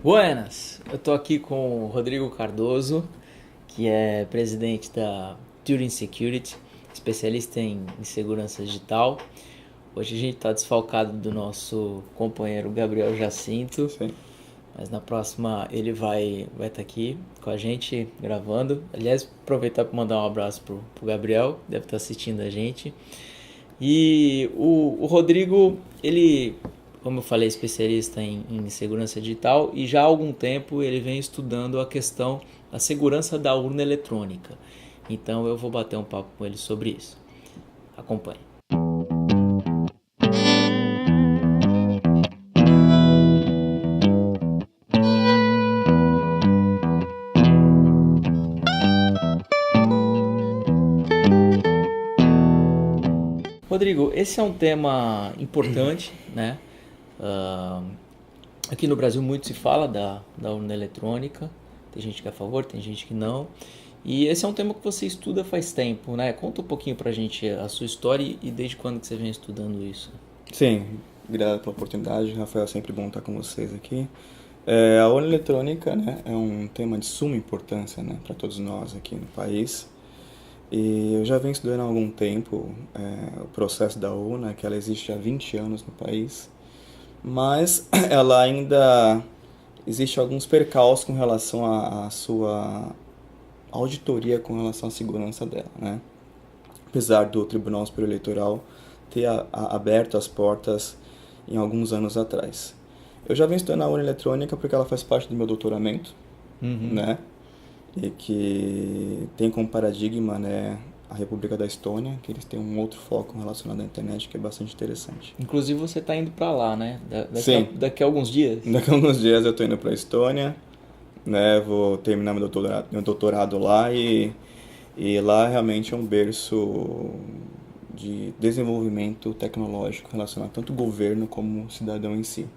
Buenas, eu estou aqui com o Rodrigo Cardoso, que é presidente da Turing Security, especialista em segurança digital. Hoje a gente está desfalcado do nosso companheiro Gabriel Jacinto, Sim. mas na próxima ele vai estar aqui com a gente gravando. Aliás, aproveitar para mandar um abraço pro Gabriel, deve estar assistindo a gente. E o Rodrigo, ele, como eu falei, é especialista em segurança digital e já há algum tempo ele vem estudando a questão da segurança da urna eletrônica. Então eu vou bater um papo com ele sobre isso. Acompanhe. Rodrigo, esse é um tema importante, né? Ah, Aqui no Brasil muito se fala da urna eletrônica. Tem gente que é a favor, tem gente que não. E esse é um tema que você estuda faz tempo, né? Conta um pouquinho pra gente a sua história e desde quando que você vem estudando isso. Sim, obrigado pela oportunidade, Rafael. É sempre bom estar com vocês aqui. A urna eletrônica, né, é um tema de suma importância, né, para todos nós aqui no país. E eu já venho estudando há algum tempo o processo da urna, que ela existe há 20 anos no país, mas ela ainda existe alguns percalços com relação à sua auditoria com relação à segurança dela, né? Apesar do Tribunal Superior Eleitoral ter aberto as portas em alguns anos atrás. Eu já venho estudando a urna eletrônica porque ela faz parte do meu doutoramento, né? E que tem como paradigma, né, a República da Estônia, que eles têm um outro foco relacionado à internet que é bastante interessante. Inclusive você está indo para lá, né? Sim, Daqui a alguns dias. daqui a alguns dias eu estou indo para a Estônia, né? Vou terminar meu doutorado lá e lá realmente é um berço de desenvolvimento tecnológico relacionado tanto ao governo como ao cidadão em si.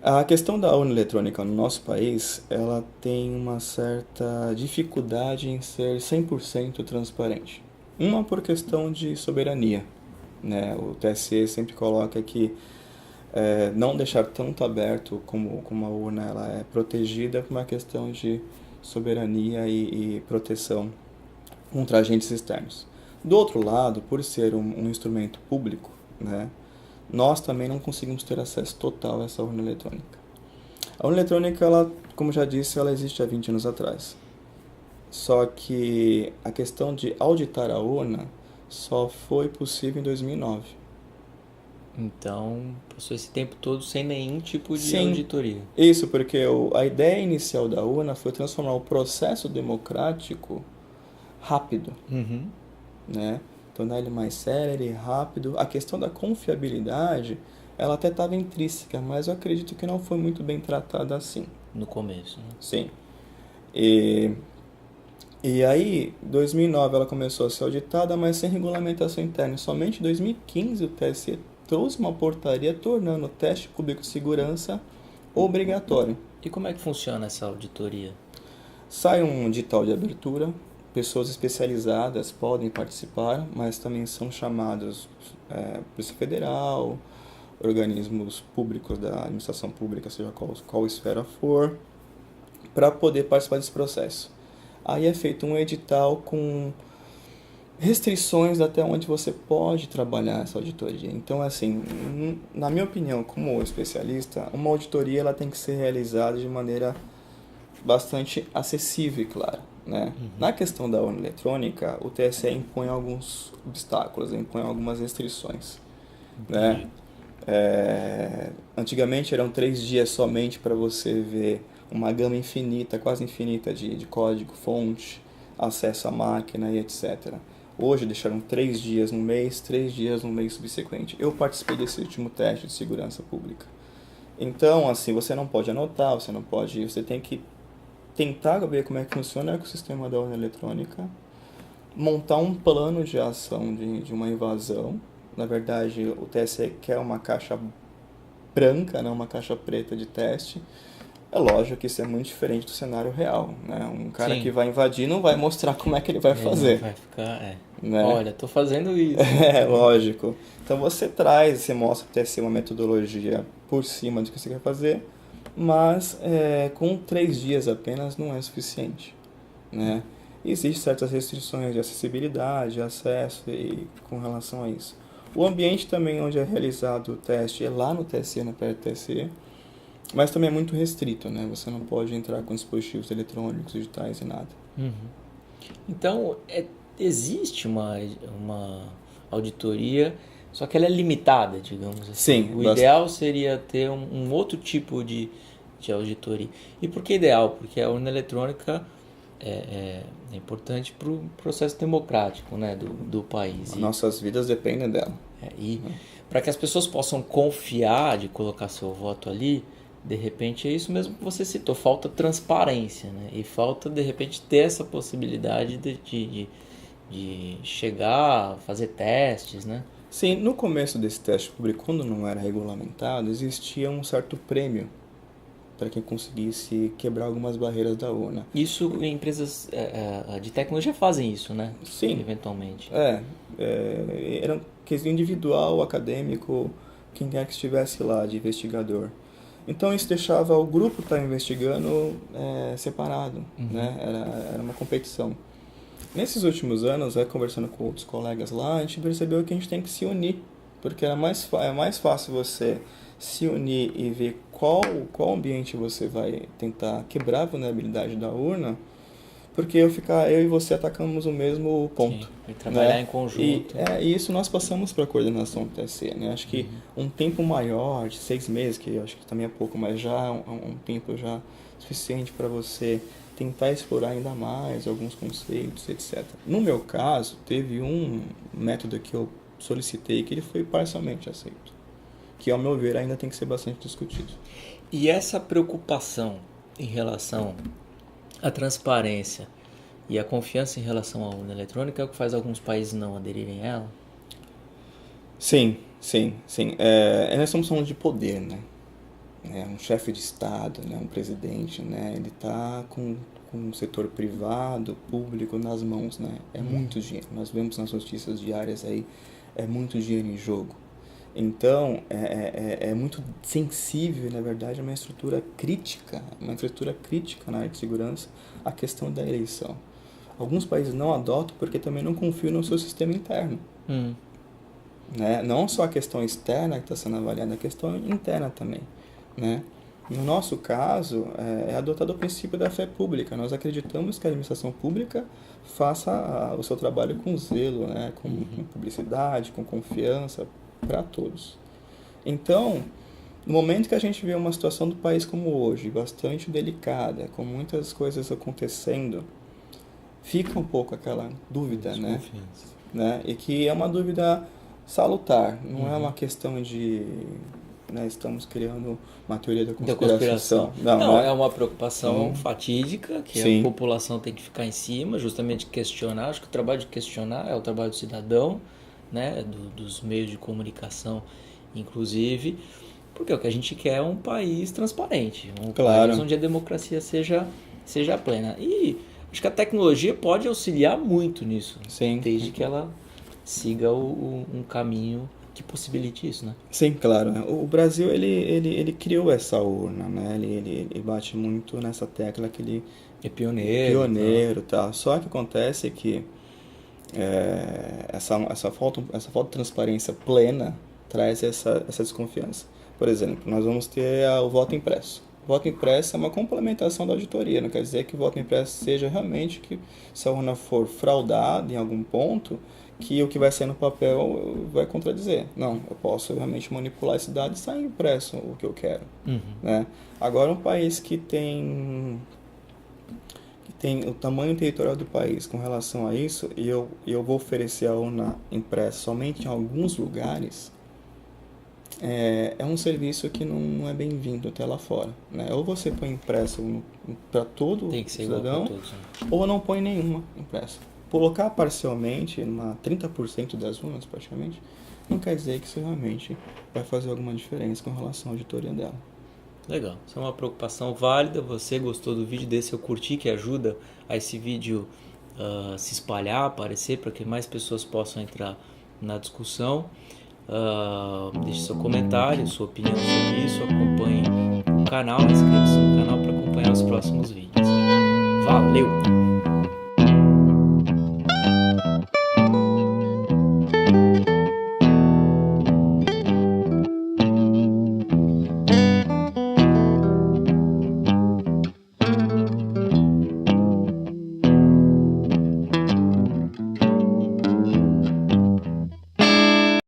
A questão da urna eletrônica no nosso país, ela tem uma certa dificuldade em ser 100% transparente. Uma por questão de soberania, né? O TSE sempre coloca que não deixar tanto aberto como a urna ela é protegida por uma questão de soberania e proteção contra agentes externos. Do outro lado, por ser um instrumento público, né, nós também não conseguimos ter acesso total a essa urna eletrônica. A urna eletrônica, ela, como já disse, ela existe há 20 anos atrás. Só que a questão de auditar a urna só foi possível em 2009. Então, passou esse tempo todo sem nenhum tipo de Sim, auditoria. isso porque a ideia inicial da urna foi transformar o processo democrático rápido, né? Tornar ele mais célere, rápido. A questão da confiabilidade, ela até estava intrínseca, mas eu acredito que não foi muito bem tratada assim. No começo, né? Sim. E, e aí, 2009 ela começou a ser auditada, mas sem regulamentação interna. Somente em 2015 o TSE trouxe uma portaria tornando o teste público de segurança obrigatório. E como é que funciona essa auditoria? Sai um edital de abertura, pessoas especializadas podem participar, mas também são chamados Polícia Federal, organismos públicos da administração pública, seja qual esfera for, para poder participar desse processo. Aí é feito um edital com restrições até onde você pode trabalhar essa auditoria. Então, assim, na minha opinião, como especialista, uma auditoria ela tem que ser realizada de maneira bastante acessível e clara, né? Na questão da urna eletrônica, o TSE impõe alguns obstáculos, impõe algumas restrições, né? Antigamente eram 3 dias somente para você ver uma gama infinita, quase infinita de código, fonte, acesso à máquina e etc. Hoje deixaram 3 dias no mês, 3 dias no mês subsequente. Eu participei desse último teste de segurança pública. Então, assim, você não pode anotar, você tem que tentar ver como é que funciona o ecossistema da urna eletrônica, montar um plano de ação de uma invasão. Na verdade, o TSE quer uma caixa branca, não uma caixa preta de teste. É lógico que isso é muito diferente do cenário real, né? Um cara Sim. que vai invadir não vai mostrar como é que ele vai fazer, Vai ficar, né? Olha, tô fazendo isso. É lógico. Então você mostra para o TSE uma metodologia por cima do que você quer fazer, mas com 3 dias apenas não é suficiente, né? Existem certas restrições de acessibilidade, de acesso e com relação a isso. O ambiente também onde é realizado o teste é lá no TSE, no PRTSE, mas também é muito restrito, né? Você não pode entrar com dispositivos eletrônicos, digitais e nada. Uhum. Então, existe uma auditoria, só que ela é limitada, digamos assim. Sim, O ideal seria ter um outro tipo de auditoria. E por que ideal? Porque a urna eletrônica é importante para o processo democrático, né, do país. Nossas vidas dependem dela. E para que as pessoas possam confiar de colocar seu voto ali, de repente é isso mesmo que você citou, falta transparência, né? E falta, de repente, ter essa possibilidade de chegar, fazer testes, né? Sim, no começo desse teste público, quando não era regulamentado, existia um certo prêmio para quem conseguisse quebrar algumas barreiras da urna. Isso, empresas de tecnologia fazem isso, né? Sim. Eventualmente. Era um quesito individual, acadêmico, quem quer que estivesse lá, de investigador. Então isso deixava o grupo que estava investigando separado, né? Era uma competição. Nesses últimos anos, conversando com outros colegas lá, a gente percebeu que a gente tem que se unir, porque é mais fácil você se unir e ver qual ambiente você vai tentar quebrar a vulnerabilidade da urna, porque eu e você atacamos o mesmo ponto. Sim, e trabalhar em conjunto. E isso nós passamos para a coordenação do TSE, né? Acho que um tempo maior, de 6 meses, que eu acho que também é pouco, mas já um tempo já suficiente para você tentar explorar ainda mais alguns conceitos, etc. No meu caso, teve um método que eu solicitei que ele foi parcialmente aceito, que ao meu ver ainda tem que ser bastante discutido. E essa preocupação em relação à transparência e a confiança em relação à urna eletrônica é o que faz alguns países não aderirem a ela? Sim. Nós estamos falando de poder, né? Um chefe de Estado, né? Um presidente, né? Ele está com o setor privado, público nas mãos, né? É muito dinheiro. Nós vemos nas notícias diárias aí, é muito dinheiro em jogo. Então, é muito sensível, na verdade, uma infraestrutura crítica na área de segurança, a questão da eleição. Alguns países não adotam porque também não confiam no seu sistema interno. Né? Não só a questão externa que está sendo avaliada, a questão interna também. Né? No nosso caso, é adotado o princípio da fé pública. Nós acreditamos que a administração pública faça o seu trabalho com zelo, né? Com publicidade, com confiança, para todos. Então, no momento que a gente vê uma situação do país como hoje, bastante delicada, com muitas coisas acontecendo, fica um pouco aquela dúvida, né? E que é uma dúvida salutar, não é uma questão de estamos criando uma teoria da conspiração. Não, é uma preocupação fatídica que a população tem que ficar em cima, justamente questionar. Acho que o trabalho de questionar é o trabalho do cidadão, né? Dos meios de comunicação, inclusive, porque o que a gente quer é um país transparente, país onde a democracia seja plena. E acho que a tecnologia pode auxiliar muito nisso, desde que ela siga um caminho que possibilite isso, né? Sim, claro. O Brasil, ele criou essa urna, né? Ele bate muito nessa tecla que ele é pioneiro, tá? Só que acontece que essa falta de transparência plena traz essa desconfiança. Por exemplo, nós vamos ter o voto impresso. O voto impresso é uma complementação da auditoria, não quer dizer que o voto impresso seja realmente que, se a urna for fraudada em algum ponto, que o que vai sair no papel vai contradizer. Não, eu posso realmente manipular esse dado e sair impresso o que eu quero. Né? Agora, um país que tem o tamanho territorial do país com relação a isso, e eu vou oferecer a urna impressa somente em alguns lugares, é um serviço que não é bem-vindo até lá fora. Né? Ou você põe impresso para todo cidadão, ou não põe nenhuma impressa. Colocar parcialmente, 30% das urnas praticamente, não quer dizer que isso realmente vai fazer alguma diferença com relação à auditoria dela. Legal, isso é uma preocupação válida. Você gostou do vídeo desse? Eu curti, que ajuda a esse vídeo se espalhar, aparecer, para que mais pessoas possam entrar na discussão. Deixe seu comentário, sua opinião sobre isso, acompanhe canal, inscreva-se no canal para acompanhar os próximos vídeos. Valeu!